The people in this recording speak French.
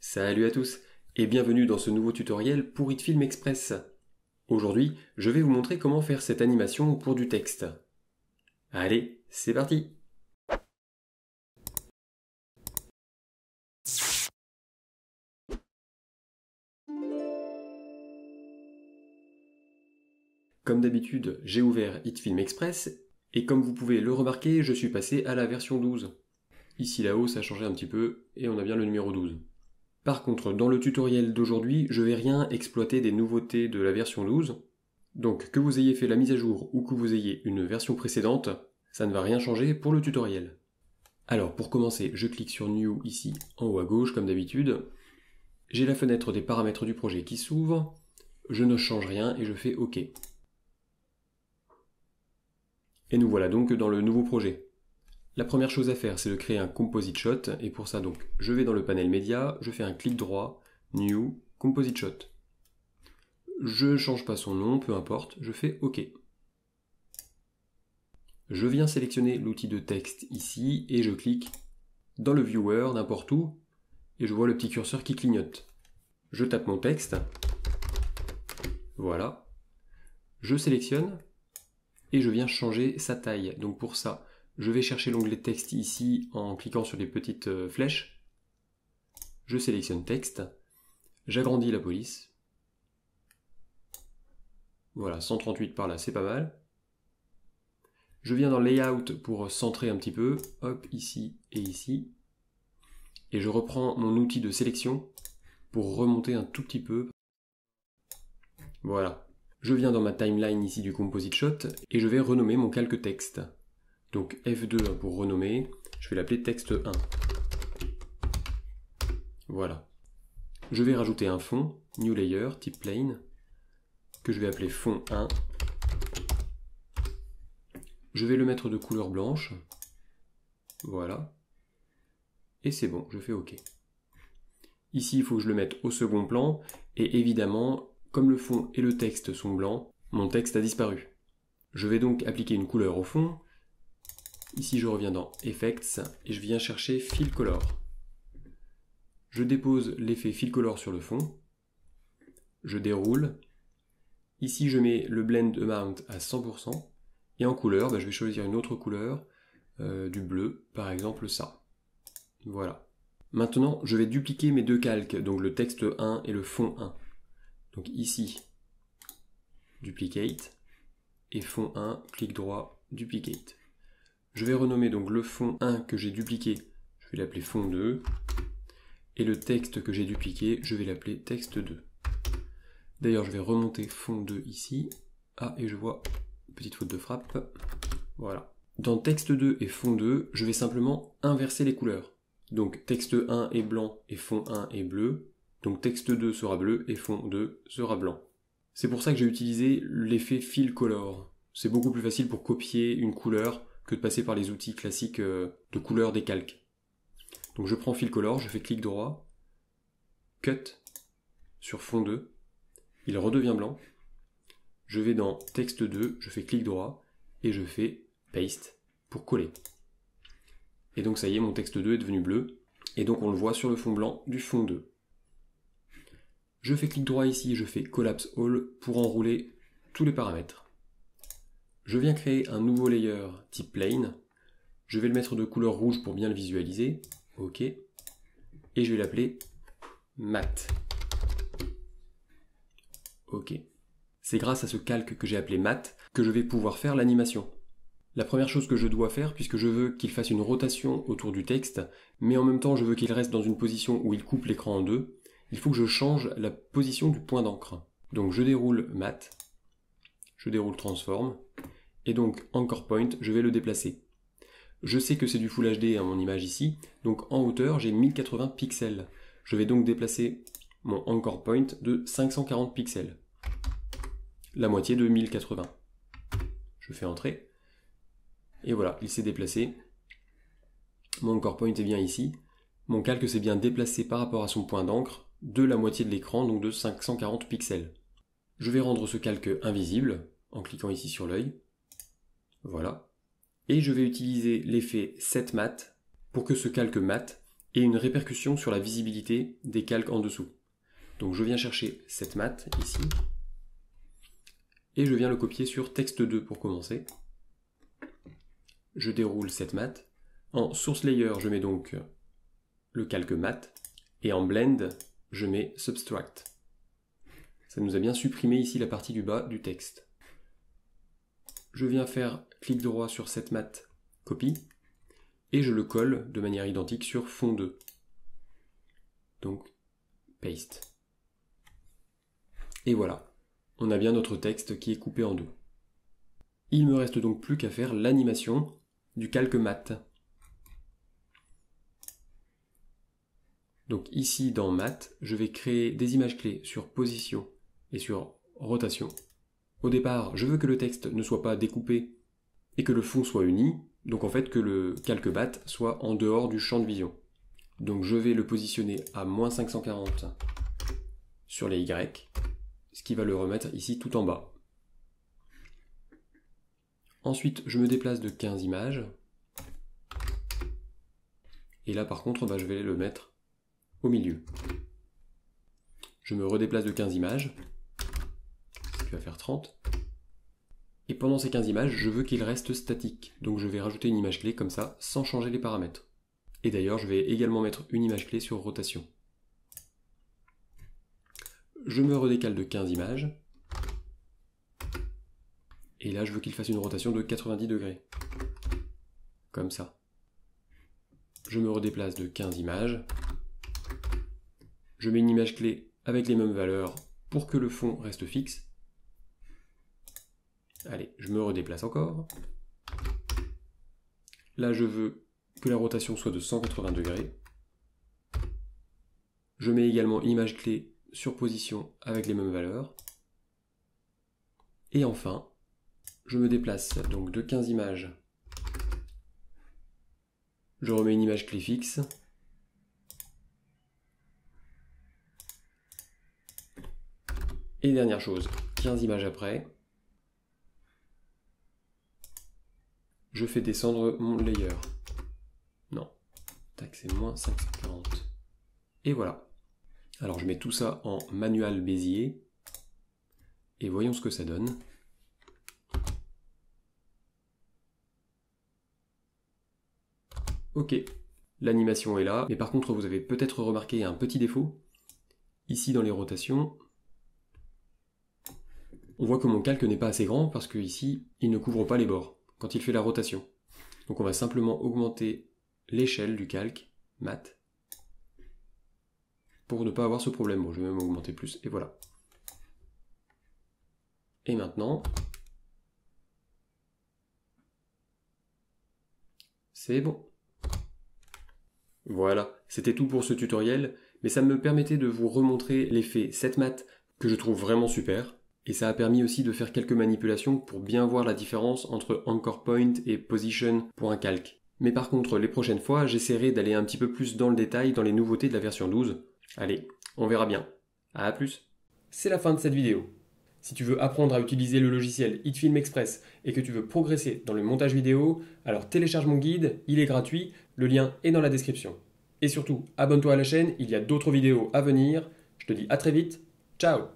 Salut à tous et bienvenue dans ce nouveau tutoriel pour HitFilm Express. Aujourd'hui, je vais vous montrer comment faire cette animation pour du texte. Allez, c'est parti! Comme d'habitude, j'ai ouvert HitFilm Express et comme vous pouvez le remarquer, je suis passé à la version 12. Ici là-haut, ça a changé un petit peu et on a bien le numéro 12. Par contre, dans le tutoriel d'aujourd'hui, je vais rien exploiter des nouveautés de la version 12. Donc, que vous ayez fait la mise à jour ou que vous ayez une version précédente, ça ne va rien changer pour le tutoriel. Alors, pour commencer, je clique sur New ici, en haut à gauche, comme d'habitude. J'ai la fenêtre des paramètres du projet qui s'ouvre. Je ne change rien et je fais OK. Et nous voilà donc dans le nouveau projet. La première chose à faire, c'est de créer un composite shot, et pour ça donc, je vais dans le panel média, je fais un clic droit, New, composite shot. Je ne change pas son nom, peu importe, je fais OK. Je viens sélectionner l'outil de texte ici, et je clique dans le viewer, n'importe où, et je vois le petit curseur qui clignote. Je tape mon texte, voilà, je sélectionne, et je viens changer sa taille. Donc pour ça, je vais chercher l'onglet texte ici en cliquant sur les petites flèches. Je sélectionne texte. J'agrandis la police. Voilà, 138 par là, c'est pas mal. Je viens dans Layout pour centrer un petit peu. Hop, ici et ici. Et je reprends mon outil de sélection pour remonter un tout petit peu. Voilà. Je viens dans ma timeline ici du composite shot et je vais renommer mon calque texte. Donc F2 pour renommer, je vais l'appeler texte 1. Voilà. Je vais rajouter un fond, New Layer, type Plane, que je vais appeler fond 1. Je vais le mettre de couleur blanche. Voilà. Et c'est bon, je fais OK. Ici, il faut que je le mette au second plan, et évidemment, comme le fond et le texte sont blancs, mon texte a disparu. Je vais donc appliquer une couleur au fond. Ici, je reviens dans Effects et je viens chercher Fill Color. Je dépose l'effet Fill Color sur le fond. Je déroule. Ici, je mets le Blend Amount à 100%. Et en couleur, je vais choisir une autre couleur, du bleu, par exemple ça. Voilà. Maintenant, je vais dupliquer mes deux calques, donc le texte 1 et le fond 1. Donc ici, Duplicate, et fond 1, clic droit, Duplicate. Je vais renommer donc le fond 1 que j'ai dupliqué, je vais l'appeler fond 2. Et le texte que j'ai dupliqué, je vais l'appeler texte 2. D'ailleurs, je vais remonter fond 2 ici. Ah, et je vois une petite faute de frappe. Voilà. Dans texte 2 et fond 2, je vais simplement inverser les couleurs. Donc texte 1 est blanc et fond 1 est bleu. Donc texte 2 sera bleu et fond 2 sera blanc. C'est pour ça que j'ai utilisé l'effet Fill Color. C'est beaucoup plus facile pour copier une couleur que de passer par les outils classiques de couleur des calques. Donc je prends Fill Color, je fais clic droit, Cut sur fond 2, il redevient blanc. Je vais dans texte 2, je fais clic droit et je fais Paste pour coller. Et donc ça y est, mon texte 2 est devenu bleu et donc on le voit sur le fond blanc du fond 2. Je fais clic droit ici, je fais Collapse All pour enrouler tous les paramètres. Je viens créer un nouveau layer type Plane. Je vais le mettre de couleur rouge pour bien le visualiser. OK. Et je vais l'appeler Matte. OK. C'est grâce à ce calque que j'ai appelé Matte que je vais pouvoir faire l'animation. La première chose que je dois faire, puisque je veux qu'il fasse une rotation autour du texte, mais en même temps je veux qu'il reste dans une position où il coupe l'écran en deux, il faut que je change la position du point d'encre. Donc je déroule Matte, je déroule Transform, et donc Anchor Point, je vais le déplacer. Je sais que c'est du Full HD mon image ici, donc en hauteur j'ai 1080 pixels. Je vais donc déplacer mon Anchor Point de 540 pixels. La moitié de 1080. Je fais entrer. Et voilà, il s'est déplacé. Mon Anchor Point est bien ici. Mon calque s'est bien déplacé par rapport à son point d'encre de la moitié de l'écran, donc de 540 pixels. Je vais rendre ce calque invisible en cliquant ici sur l'œil. Voilà. Et je vais utiliser l'effet Set Matte pour que ce calque matte et une répercussion sur la visibilité des calques en dessous. Donc je viens chercher cette math ici, et je viens le copier sur texte 2 pour commencer. Je déroule cette math. En source layer, je mets donc le calque math, et en blend, je mets subtract. Ça nous a bien supprimé ici la partie du bas du texte. Je viens faire clic droit sur cette math, copie, et je le colle de manière identique sur fond 2. Donc, paste. Et voilà, on a bien notre texte qui est coupé en deux. Il me reste donc plus qu'à faire l'animation du calque math. Donc ici dans math, je vais créer des images clés sur position et sur rotation. Au départ, je veux que le texte ne soit pas découpé et que le fond soit uni, donc en fait que le calque math soit en dehors du champ de vision. Donc je vais le positionner à -540 sur les Y, ce qui va le remettre ici tout en bas. Ensuite, je me déplace de 15 images. Et là par contre, je vais le mettre au milieu. Je me redéplace de 15 images, ce qui va faire 30. Et pendant ces 15 images, je veux qu'il reste statique. Donc je vais rajouter une image clé comme ça, sans changer les paramètres. Et d'ailleurs, je vais également mettre une image clé sur rotation. Je me redécale de 15 images. Et là, je veux qu'il fasse une rotation de 90 degrés. Comme ça. Je me redéplace de 15 images. Je mets une image clé avec les mêmes valeurs pour que le fond reste fixe. Allez, je me redéplace encore. Là, je veux que la rotation soit de 180 degrés. Je mets également une image clé sur position avec les mêmes valeurs. Et enfin, je me déplace donc de 15 images. Je remets une image clé fixe. Et dernière chose, 15 images après, je fais descendre mon layer. Non, tac, c'est -540. Et voilà. Alors je mets tout ça en manual Bézier. Et voyons ce que ça donne. Ok, l'animation est là, mais par contre vous avez peut-être remarqué un petit défaut. Ici dans les rotations, on voit que mon calque n'est pas assez grand parce que ici, il ne couvre pas les bords quand il fait la rotation. Donc on va simplement augmenter l'échelle du calque, math, pour ne pas avoir ce problème. Bon, je vais même augmenter plus, et voilà. Et maintenant, c'est bon. Voilà, c'était tout pour ce tutoriel, mais ça me permettait de vous remontrer l'effet setMath que je trouve vraiment super. Et ça a permis aussi de faire quelques manipulations pour bien voir la différence entre Anchor Point et Position pour un calque. Mais par contre, les prochaines fois, j'essaierai d'aller un petit peu plus dans le détail dans les nouveautés de la version 12. Allez, on verra bien. À plus. C'est la fin de cette vidéo. Si tu veux apprendre à utiliser le logiciel HitFilm Express et que tu veux progresser dans le montage vidéo, alors télécharge mon guide, il est gratuit, le lien est dans la description. Et surtout, abonne-toi à la chaîne, il y a d'autres vidéos à venir. Je te dis à très vite, ciao!